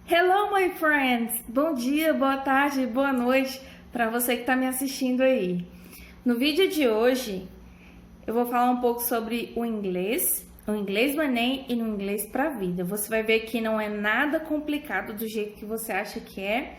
Hello, my friends! Bom dia, boa tarde, boa noite para você que está me assistindo aí. No vídeo de hoje, eu vou falar um pouco sobre o inglês do Enem e no inglês para a vida. Você vai ver que não é nada complicado do jeito que você acha que é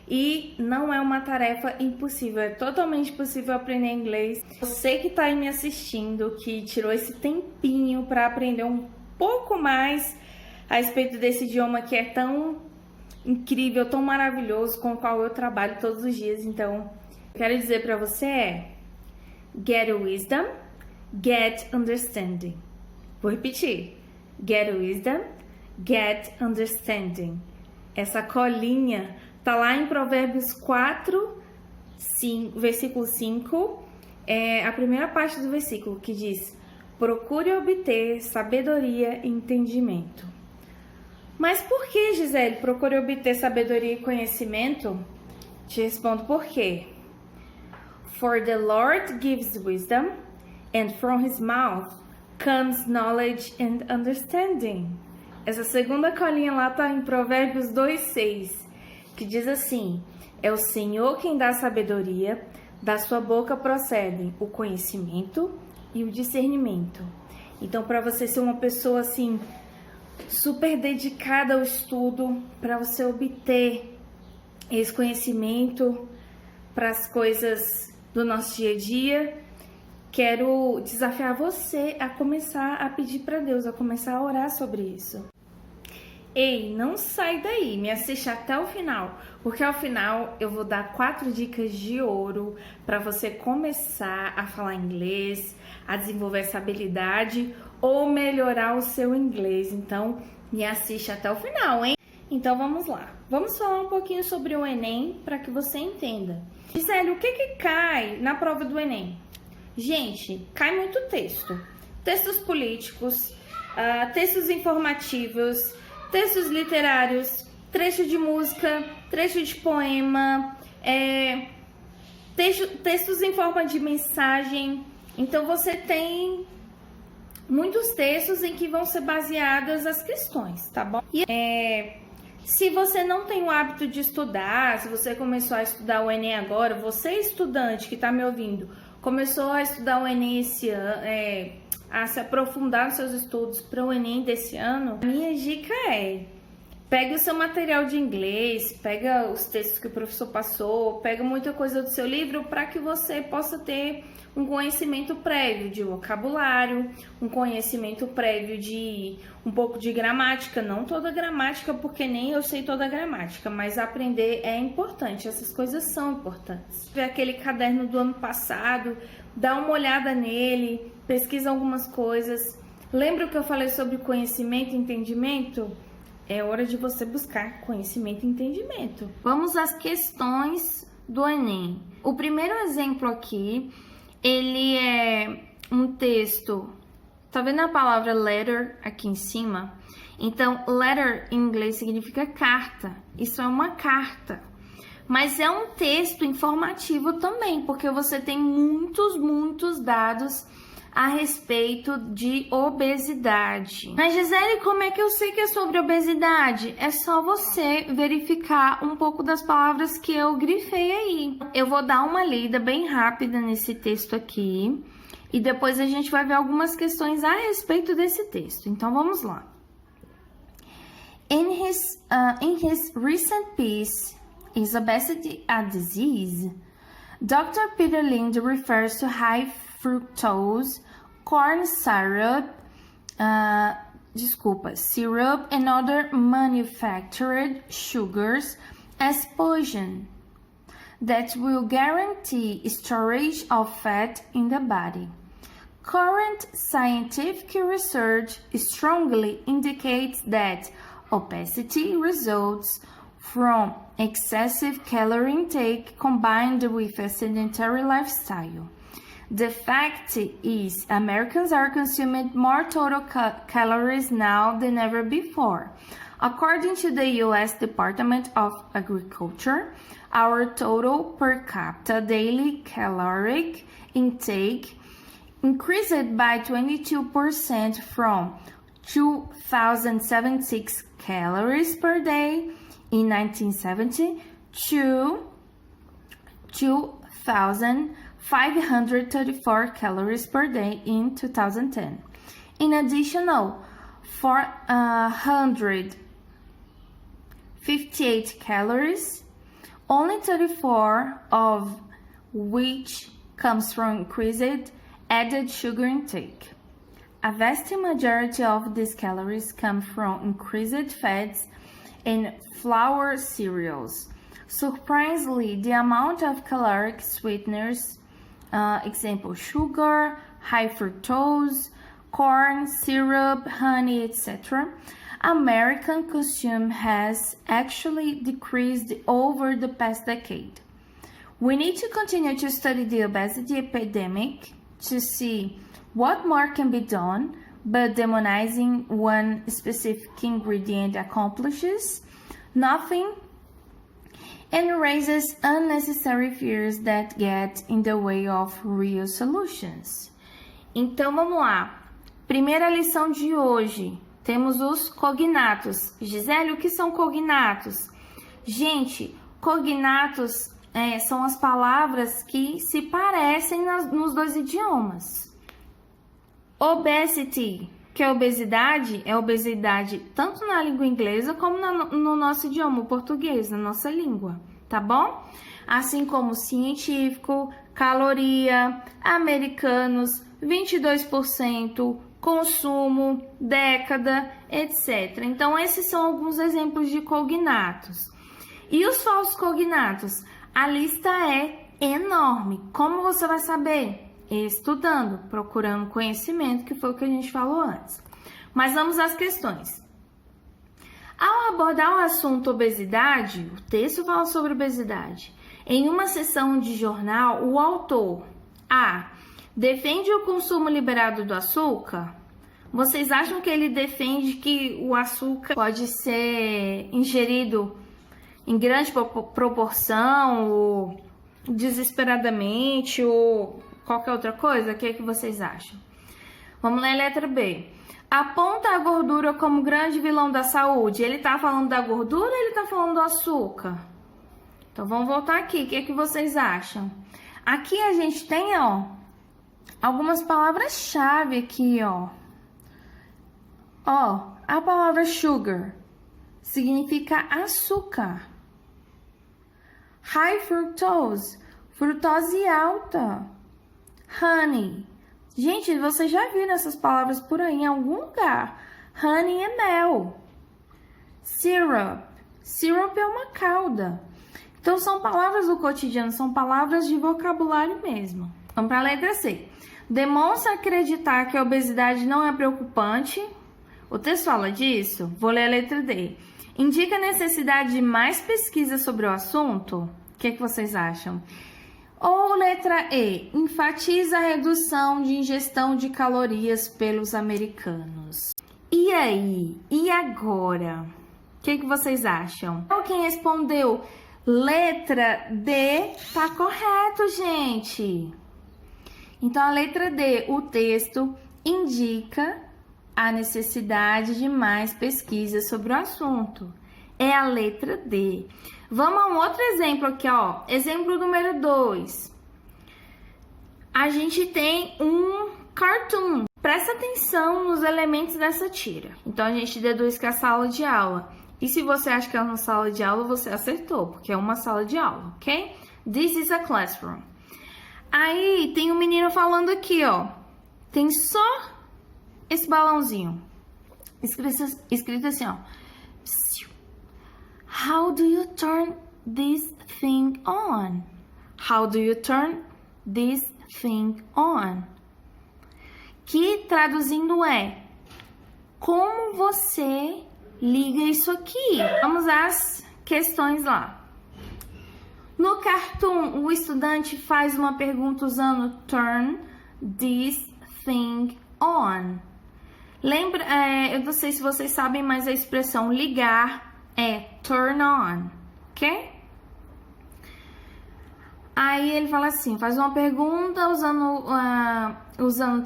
e não é uma tarefa impossível, é totalmente possível aprender inglês. Você que está aí me assistindo, que tirou esse tempinho para aprender um pouco mais a respeito desse idioma que é tão incrível, tão maravilhoso, com o qual eu trabalho todos os dias. Então, eu quero dizer para você get wisdom, get understanding. Vou repetir. Get wisdom, get understanding. Essa colinha tá lá em Provérbios 4, versículo 5. É a primeira parte do versículo que diz: procure obter sabedoria e entendimento. Mas por que, Gisele, procure obter sabedoria e conhecimento? Te respondo por quê. For the Lord gives wisdom, and from his mouth comes knowledge and understanding. Essa segunda colinha lá está em Provérbios 2:6, que diz assim: é o Senhor quem dá sabedoria, da sua boca procedem o conhecimento e o discernimento. Então, para você ser uma pessoa assim super dedicada ao estudo, para você obter esse conhecimento para as coisas do nosso dia a dia, quero desafiar você a começar a pedir para Deus, a começar a orar sobre isso. Ei, não sai daí, me assiste até o final, porque ao final eu vou dar 4 dicas de ouro para você começar a falar inglês, a desenvolver essa habilidade ou melhorar o seu inglês. Então, me assiste até o final, hein? Então, vamos lá. Vamos falar um pouquinho sobre o Enem para que você entenda. Gisele, o que cai na prova do Enem? Gente, cai muito texto. Textos políticos, textos informativos, textos literários, trecho de música, trecho de poema, textos em forma de mensagem. Então, você tem muitos textos em que vão ser baseadas as questões, tá bom? E, se você não tem o hábito de estudar, se você começou a estudar o Enem agora, você estudante que está me ouvindo, começou a estudar o Enem esse ano, a se aprofundar nos seus estudos para o Enem desse ano, a minha dica pega o seu material de inglês, pega os textos que o professor passou, pega muita coisa do seu livro para que você possa ter um conhecimento prévio de vocabulário, um conhecimento prévio de um pouco de gramática, não toda gramática, porque nem eu sei toda a gramática, mas aprender é importante, essas coisas são importantes. Ver aquele caderno do ano passado, dá uma olhada nele, pesquisa algumas coisas. Lembra o que eu falei sobre conhecimento e entendimento? É hora de você buscar conhecimento e entendimento. Vamos às questões do Enem. O primeiro exemplo aqui, ele é um texto. Tá vendo a palavra letter aqui em cima? Então, letter em inglês significa carta. Isso é uma carta. Mas é um texto informativo também, porque você tem muitos dados a respeito de obesidade. Mas, Gisele, como é que eu sei que é sobre obesidade? É só você verificar um pouco das palavras que eu grifei aí. Eu vou dar uma lida bem rápida nesse texto aqui e depois a gente vai ver algumas questões a respeito desse texto. Então, vamos lá. In his recent piece, Is Obesity a Disease? Dr. Peter Linde refers to high fructose, corn syrup, syrup and other manufactured sugars as poison that will guarantee storage of fat in the body. Current scientific research strongly indicates that obesity results from excessive calorie intake combined with a sedentary lifestyle. The fact is, Americans are consuming more total calories now than ever before. According to the U.S. Department of Agriculture, our total per capita daily caloric intake increased by 22% from 2,076 calories per day in 1970 to 2,534 calories per day in 2010. In addition, 458 calories, only 34 of which comes from increased added sugar intake. A vast majority of these calories come from increased fats and flour cereals. Surprisingly, the amount of caloric sweeteners, example sugar, high fructose, corn, syrup, honey, etc., American consume has actually decreased over the past decade. We need to continue to study the obesity epidemic to see what more can be done, but demonizing one specific ingredient accomplishes nothing and raises unnecessary fears that get in the way of real solutions. Então vamos lá. Primeira lição de hoje. Temos os cognatos. Gisele, o que são cognatos? Gente, cognatos são as palavras que se parecem nos dois idiomas. Obesity, que é obesidade tanto na língua inglesa como no nosso idioma, o português, na nossa língua, tá bom? Assim como científico, caloria, americanos, 22%, consumo, década, etc. Então, esses são alguns exemplos de cognatos. E os falsos cognatos? A lista é enorme. Como você vai saber? Estudando, procurando conhecimento, que foi o que a gente falou antes. Mas vamos às questões. Ao abordar o assunto obesidade, o texto fala sobre obesidade. Em uma sessão de jornal, o autor A. defende o consumo liberado do açúcar? Vocês acham que ele defende que o açúcar pode ser ingerido em grande proporção, ou desesperadamente, ou qualquer outra coisa? O que é que vocês acham? Vamos ler a letra B. Aponta a gordura como grande vilão da saúde. Ele tá falando da gordura ou ele tá falando do açúcar? Então vamos voltar aqui. O que é que vocês acham? Aqui a gente tem, algumas palavras-chave aqui, a palavra sugar significa açúcar. High fructose, frutose alta. Honey. Gente, você já viu essas palavras por aí em algum lugar? Honey é mel. Syrup. Syrup é uma calda. Então, são palavras do cotidiano, são palavras de vocabulário mesmo. Vamos para a letra C. Demonstra acreditar que a obesidade não é preocupante. O texto fala disso? Vou ler a letra D. Indica a necessidade de mais pesquisa sobre o assunto? O que é que vocês acham? Ou letra E, enfatiza a redução de ingestão de calorias pelos americanos. E aí? E agora? O que vocês acham? Quem respondeu letra D tá correto, gente. Então, a letra D, o texto indica a necessidade de mais pesquisa sobre o assunto. É a letra D. Vamos a um outro exemplo aqui, Exemplo número 2. A gente tem um cartoon. Presta atenção nos elementos dessa tira. Então, a gente deduz que é a sala de aula. E se você acha que é uma sala de aula, você acertou, porque é uma sala de aula, ok? This is a classroom. Aí, tem um menino falando aqui, Tem só esse balãozinho. Escrito assim, How do you turn this thing on? How do you turn this thing on? Que traduzindo é: como você liga isso aqui? Vamos às questões lá. No cartoon, o estudante faz uma pergunta usando turn this thing on. Lembra, eu não sei se vocês sabem, mas a expressão ligar é turn on, ok? Aí ele fala assim, faz uma pergunta usando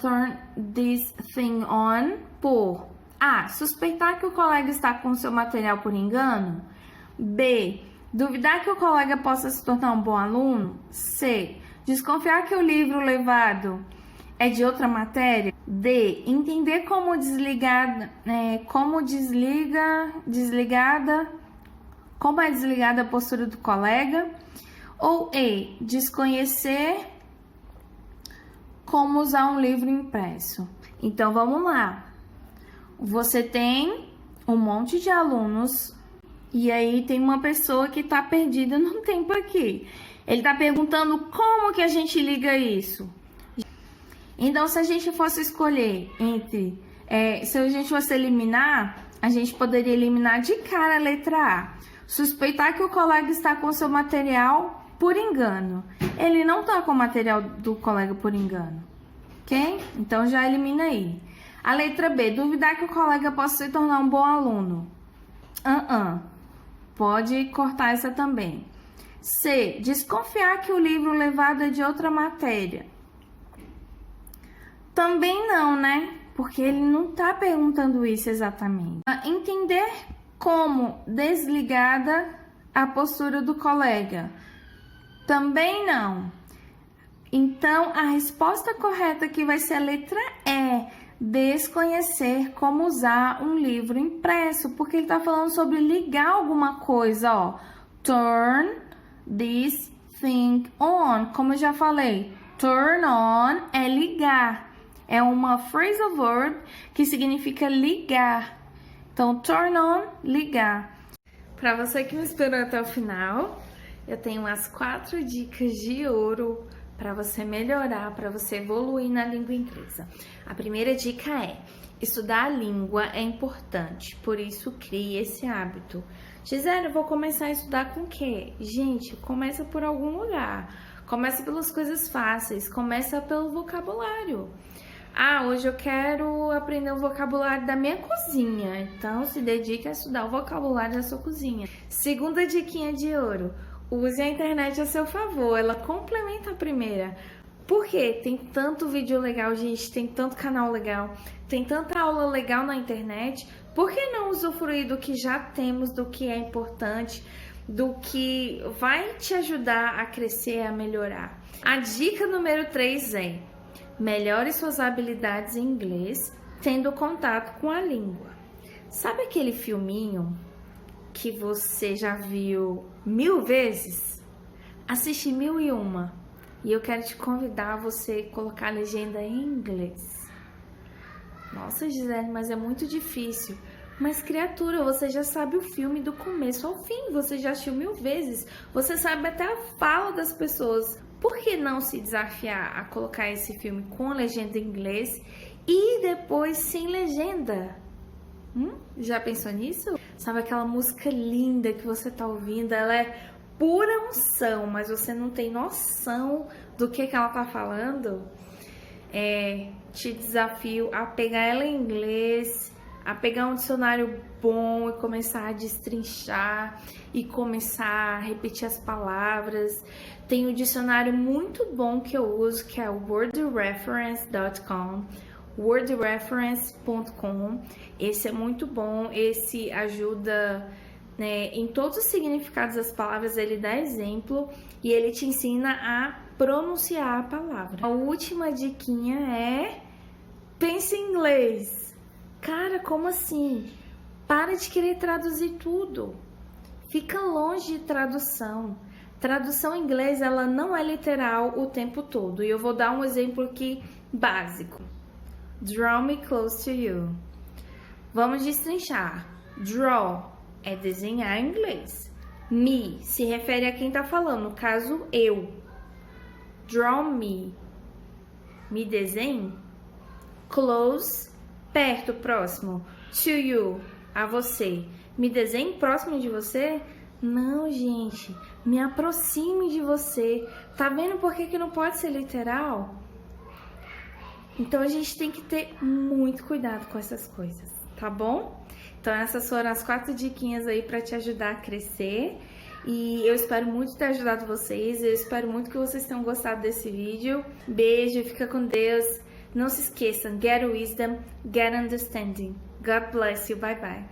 turn this thing on por A. Suspeitar que o colega está com seu material por engano. B. Duvidar que o colega possa se tornar um bom aluno. C. Desconfiar que o livro levado é de outra matéria. D. Entender como como é desligada a postura do colega. Ou E. Desconhecer como usar um livro impresso. Então, vamos lá. Você tem um monte de alunos e aí tem uma pessoa que está perdida no tempo aqui. Ele está perguntando como que a gente liga isso. Então, se a gente fosse escolher se a gente fosse eliminar, a gente poderia eliminar de cara a letra A. Suspeitar que o colega está com seu material por engano. Ele não está com o material do colega por engano, ok? Então, já elimina aí. A letra B, duvidar que o colega possa se tornar um bom aluno. Pode cortar essa também. C, desconfiar que o livro levado é de outra matéria. Também não, né? Porque ele não está perguntando isso exatamente. Entender como desligada a postura do colega. Também não. Então, a resposta correta aqui vai ser a letra E. Desconhecer como usar um livro impresso, porque ele está falando sobre ligar alguma coisa, ó. Turn this thing on. Como eu já falei, turn on é ligar. É uma phrasal verb que significa ligar. Então, turn on, ligar. Para você que me esperou até o final, eu tenho as 4 dicas de ouro para você melhorar, para você evoluir na língua inglesa. A primeira dica é: estudar a língua é importante, por isso crie esse hábito. Gisele, eu vou começar a estudar com o quê? Gente, começa por algum lugar. Começa pelas coisas fáceis, começa pelo vocabulário. Hoje eu quero aprender o vocabulário da minha cozinha, então se dedique a estudar o vocabulário da sua cozinha. Segunda diquinha de ouro: use a internet a seu favor, ela complementa a primeira. Por quê? Tem tanto vídeo legal, gente, tem tanto canal legal, tem tanta aula legal na internet. Por que não usufruir do que já temos, do que é importante, do que vai te ajudar a crescer, a melhorar? A dica número 3 é: melhore suas habilidades em inglês tendo contato com a língua. Sabe aquele filminho que você já viu 1000 vezes? Assiste 1001. E eu quero te convidar a você colocar a legenda em inglês. Nossa, Gisele, mas é muito difícil. Mas, criatura, você já sabe o filme do começo ao fim. Você já assistiu 1000 vezes. Você sabe até a fala das pessoas. Por que não se desafiar a colocar esse filme com legenda em inglês e depois sem legenda? Já pensou nisso? Sabe aquela música linda que você tá ouvindo? Ela é pura unção, mas você não tem noção do que ela tá falando? Te desafio a pegar ela em inglês, a pegar um dicionário bom e começar a destrinchar e começar a repetir as palavras. Tem um dicionário muito bom que eu uso, que é o wordreference.com, wordreference.com. Esse é muito bom, esse ajuda, né, em todos os significados das palavras. Ele dá exemplo e ele te ensina a pronunciar a palavra. A última diquinha é: pense em inglês. Cara, como assim? Para de querer traduzir tudo. Fica longe de tradução. Tradução em inglês, ela não é literal o tempo todo. E eu vou dar um exemplo aqui básico. Draw me close to you. Vamos destrinchar. Draw é desenhar em inglês. Me se refere a quem tá falando, no caso, eu. Draw me. Me desenhe. Close, perto, próximo. To you, a você. Me desenhe próximo de você? Não, gente. Me aproxime de você. Tá vendo por que não pode ser literal? Então a gente tem que ter muito cuidado com essas coisas, tá bom? Então essas foram as 4 diquinhas aí para te ajudar a crescer. E eu espero muito ter ajudado vocês. Eu espero muito que vocês tenham gostado desse vídeo. Beijo, fica com Deus. Não se esqueçam, get wisdom, get understanding. God bless you. Bye bye.